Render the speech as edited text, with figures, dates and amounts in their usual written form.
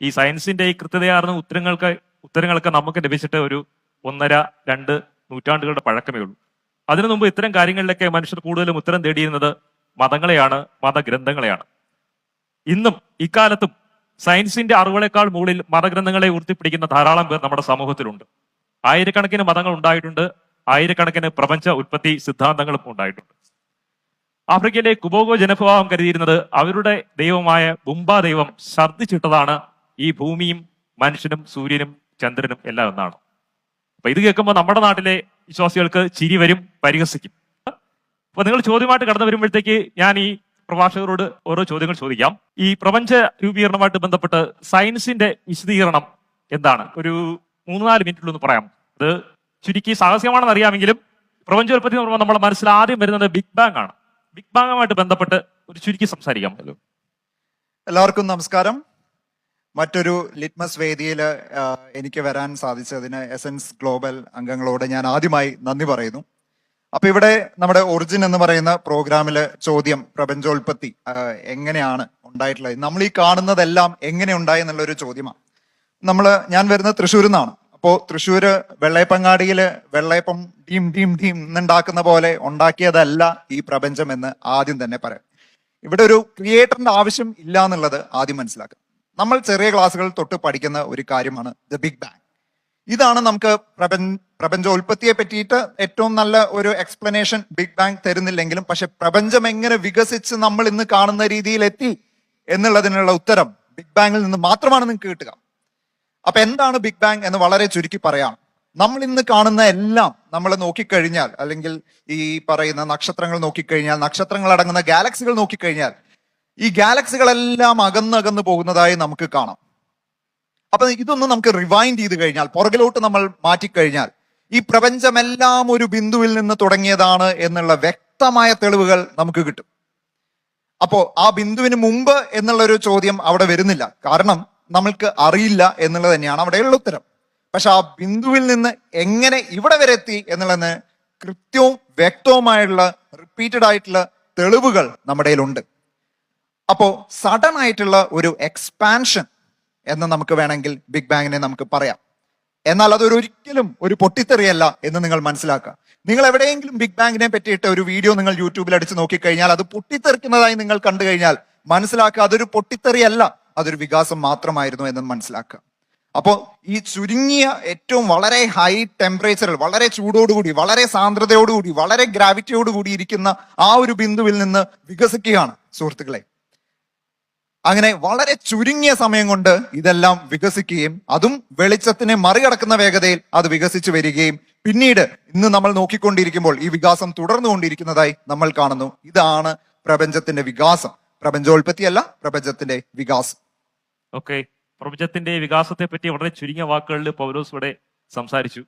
ഈ സയൻസിന്റെ ഈ കൃത്യതയാർന്ന ഉത്തരങ്ങളൊക്കെ നമുക്ക് ലഭിച്ചിട്ട് ഒരു 1.5-2 നൂറ്റാണ്ടുകളുടെ പഴക്കമേ ഉള്ളൂ. അതിനു മുമ്പ് ഇത്തരം കാര്യങ്ങളിലൊക്കെ മനുഷ്യർ കൂടുതലും ഉത്തരം തേടിയിരുന്നത് മതങ്ങളെയാണ്, മതഗ്രന്ഥങ്ങളെയാണ്. ഇന്നും ഇക്കാലത്തും സയൻസിന്റെ അറിവുകളെക്കാൾ മുകളിൽ മതഗ്രന്ഥങ്ങളെ ഉയർത്തിപ്പിടിക്കുന്ന ധാരാളം പേർ നമ്മുടെ സമൂഹത്തിലുണ്ട്. ആയിരക്കണക്കിന് മതങ്ങൾ ഉണ്ടായിട്ടുണ്ട്, ആയിരക്കണക്കിന് പ്രപഞ്ച ഉൽപ്പത്തി സിദ്ധാന്തങ്ങളും ഉണ്ടായിട്ടുണ്ട്. ആഫ്രിക്കയിലെ കുബോഗോ ജനവിഭാഗം കരുതിയിരുന്നത് അവരുടെ ദൈവമായ ബുംബ ദൈവം ഛർദ്ദിച്ചിട്ടതാണ് ഈ ഭൂമിയും മനുഷ്യനും സൂര്യനും ചന്ദ്രനും എല്ലാം എന്നാണ്. അപ്പൊ ഇത് കേൾക്കുമ്പോൾ നമ്മുടെ നാട്ടിലെ വിശ്വാസികൾക്ക് ചിരി വരും, പരിഹസിക്കും. അപ്പൊ നിങ്ങൾ ചോദ്യമായിട്ട് കടന്നു വരുമ്പോഴത്തേക്ക് ഞാൻ ഈ പ്രഭാഷകരോട് ഓരോ ചോദ്യങ്ങൾ ചോദിക്കാം. ഈ പ്രപഞ്ച രൂപീകരണമായിട്ട് ബന്ധപ്പെട്ട് സയൻസിന്റെ വിശദീകരണം എന്താണ്? ഒരു 3-4 മിനിറ്റിലൊന്ന് പറയാം. അത് ചുരുക്കി സാഹസികമാണെന്ന് അറിയാമെങ്കിലും പ്രപഞ്ചോൽപ്പത്തി എന്ന് പറയുമ്പോൾ നമ്മുടെ മനസ്സിൽ ആദ്യം വരുന്നത് ബിഗ് ബാങ് ആണ്. ബിഗ് ബാങ്ങുമായിട്ട് ബന്ധപ്പെട്ട് ഒരു ചുരുക്കി സംസാരിക്കാം. എല്ലാവർക്കും നമസ്കാരം. മറ്റൊരു ലിറ്റ്മസ് വേദിയിൽ എനിക്ക് വരാൻ സാധിച്ചതിന് എസൻസ് ഗ്ലോബൽ അംഗങ്ങളോട് ഞാൻ ആദ്യമായി നന്ദി പറയുന്നു. അപ്പൊ ഇവിടെ നമ്മുടെ ഒറിജിൻ എന്ന് പറയുന്ന പ്രോഗ്രാമില് ചോദ്യം പ്രപഞ്ചോൽപ്പത്തി എങ്ങനെയാണ് ഉണ്ടായിട്ടുള്ളത്, നമ്മൾ ഈ കാണുന്നതെല്ലാം എങ്ങനെ ഉണ്ടായി എന്നുള്ളൊരു ചോദ്യമാണ്. ഞാൻ വരുന്നത് തൃശ്ശൂരിൽ നിന്നാണ്. അപ്പോ തൃശ്ശൂര് വെള്ളയപ്പങ്ങാടിയില് വെള്ളയപ്പം ടീം ടീം ടീം എന്നുണ്ടാക്കുന്ന പോലെ ഉണ്ടാക്കിയതല്ല ഈ പ്രപഞ്ചം എന്ന് ആദ്യം തന്നെ പറയാം. ഇവിടെ ഒരു ക്രിയേറ്ററിന്റെ ആവശ്യം ഇല്ല എന്നുള്ളത് ആദ്യം മനസ്സിലാക്കുക. നമ്മൾ ചെറിയ ക്ലാസ്സുകൾ തൊട്ട് പഠിക്കുന്ന ഒരു കാര്യമാണ് ദ ബിഗ് ബാങ്. ഇതാണ് നമുക്ക് പ്രപഞ്ചോൽപ്പത്തിയെ പറ്റിയിട്ട് ഏറ്റവും നല്ല ഒരു എക്സ്പ്ലനേഷൻ ബിഗ് ബാങ് തരുന്നില്ലെങ്കിലും, പക്ഷെ പ്രപഞ്ചം എങ്ങനെ വികസിച്ച് നമ്മൾ ഇന്ന് കാണുന്ന രീതിയിൽ എത്തി എന്നുള്ളതിനുള്ള ഉത്തരം ബിഗ് ബാങ്ങിൽ നിന്ന് മാത്രമാണ് നിങ്ങൾക്ക് കിട്ടുക. അപ്പൊ എന്താണ് ബിഗ് ബാങ് എന്ന് വളരെ ചുരുക്കി പറയാം. നമ്മൾ ഇന്ന് കാണുന്ന എല്ലാം നമ്മൾ നോക്കിക്കഴിഞ്ഞാൽ, അല്ലെങ്കിൽ ഈ പറയുന്ന നക്ഷത്രങ്ങൾ നോക്കിക്കഴിഞ്ഞാൽ, നക്ഷത്രങ്ങൾ അടങ്ങുന്ന ഗാലക്സികൾ നോക്കിക്കഴിഞ്ഞാൽ, ഈ ഗാലക്സികളെല്ലാം അകന്നകന്ന് പോകുന്നതായി നമുക്ക് കാണാം. അപ്പൊ ഇതൊന്നും നമുക്ക് റിവൈൻഡ് ചെയ്ത് കഴിഞ്ഞാൽ, പുറകിലോട്ട് നമ്മൾ മാറ്റിക്കഴിഞ്ഞാൽ, ഈ പ്രപഞ്ചമെല്ലാം ഒരു ബിന്ദുവിൽ നിന്ന് തുടങ്ങിയതാണ് എന്നുള്ള വ്യക്തമായ തെളിവുകൾ നമുക്ക് കിട്ടും. അപ്പോ ആ ബിന്ദുവിന് മുമ്പ് എന്നുള്ളൊരു ചോദ്യം അവിടെ വരുന്നില്ല. കാരണം നമ്മൾക്ക് അറിയില്ല എന്നുള്ളത് തന്നെയാണ് അവിടെയുള്ള ഉത്തരം. പക്ഷെ ആ ബിന്ദുവിൽ നിന്ന് എങ്ങനെ ഇവിടെ വരെ എത്തി എന്നുള്ളതിന് കൃത്യവും വ്യക്തവുമായുള്ള റിപ്പീറ്റഡ് ആയിട്ടുള്ള തെളിവുകൾ നമ്മുടെ കയ്യിലുണ്ട്. അപ്പോ സഡൻ ആയിട്ടുള്ള ഒരു എക്സ്പാൻഷൻ എന്ന് നമുക്ക് വേണമെങ്കിൽ ബിഗ് ബാങ്ങിനെ നമുക്ക് പറയാം. എന്നാൽ അതൊരിക്കലും ഒരു പൊട്ടിത്തെറിയല്ല എന്ന് നിങ്ങൾ മനസ്സിലാക്കുക. നിങ്ങൾ എവിടെയെങ്കിലും ബിഗ് ബാങ്ങിനെ പറ്റിയിട്ട് ഒരു വീഡിയോ നിങ്ങൾ യൂട്യൂബിൽ അടിച്ച് നോക്കിക്കഴിഞ്ഞാൽ അത് പൊട്ടിത്തെറിക്കുന്നതായി നിങ്ങൾ കണ്ടു കഴിഞ്ഞാൽ മനസ്സിലാക്കുക അതൊരു പൊട്ടിത്തെറിയല്ല, അതൊരു വികാസം മാത്രമായിരുന്നു എന്ന് മനസ്സിലാക്കുക. അപ്പോൾ ഈ ചുരുങ്ങിയ ഏറ്റവും വളരെ ഹൈ ടെമ്പറേച്ചറിൽ, വളരെ ചൂടോടുകൂടി, വളരെ സാന്ദ്രതയോടുകൂടി, വളരെ ഗ്രാവിറ്റിയോടുകൂടി ഇരിക്കുന്ന ആ ഒരു ബിന്ദുവിൽ നിന്ന് വികസിക്കുകയാണ് സുഹൃത്തുക്കളെ. അങ്ങനെ വളരെ ചുരുങ്ങിയ സമയം കൊണ്ട് ഇതെല്ലാം വികസിക്കുകയും അതും വെളിച്ചത്തിനെ മറികടക്കുന്ന വേഗതയിൽ അത് വികസിച്ചു വരികയും പിന്നീട് ഇന്ന് നമ്മൾ നോക്കിക്കൊണ്ടിരിക്കുമ്പോൾ ഈ വികാസം തുടർന്നുകൊണ്ടിരിക്കുന്നതായി നമ്മൾ കാണുന്നു. ഇതാണ് പ്രപഞ്ചത്തിന്റെ വികാസം. പ്രപഞ്ചോൽപ്പത്തിയല്ല, പ്രപഞ്ചത്തിന്റെ വികാസം. ഓക്കെ, പ്രപഞ്ചത്തിന്റെ വികാസത്തെ പറ്റി വളരെ ചുരുങ്ങിയ വാക്കുകളിൽ പൗലോസ് ഇവിടെ സംസാരിച്ചു.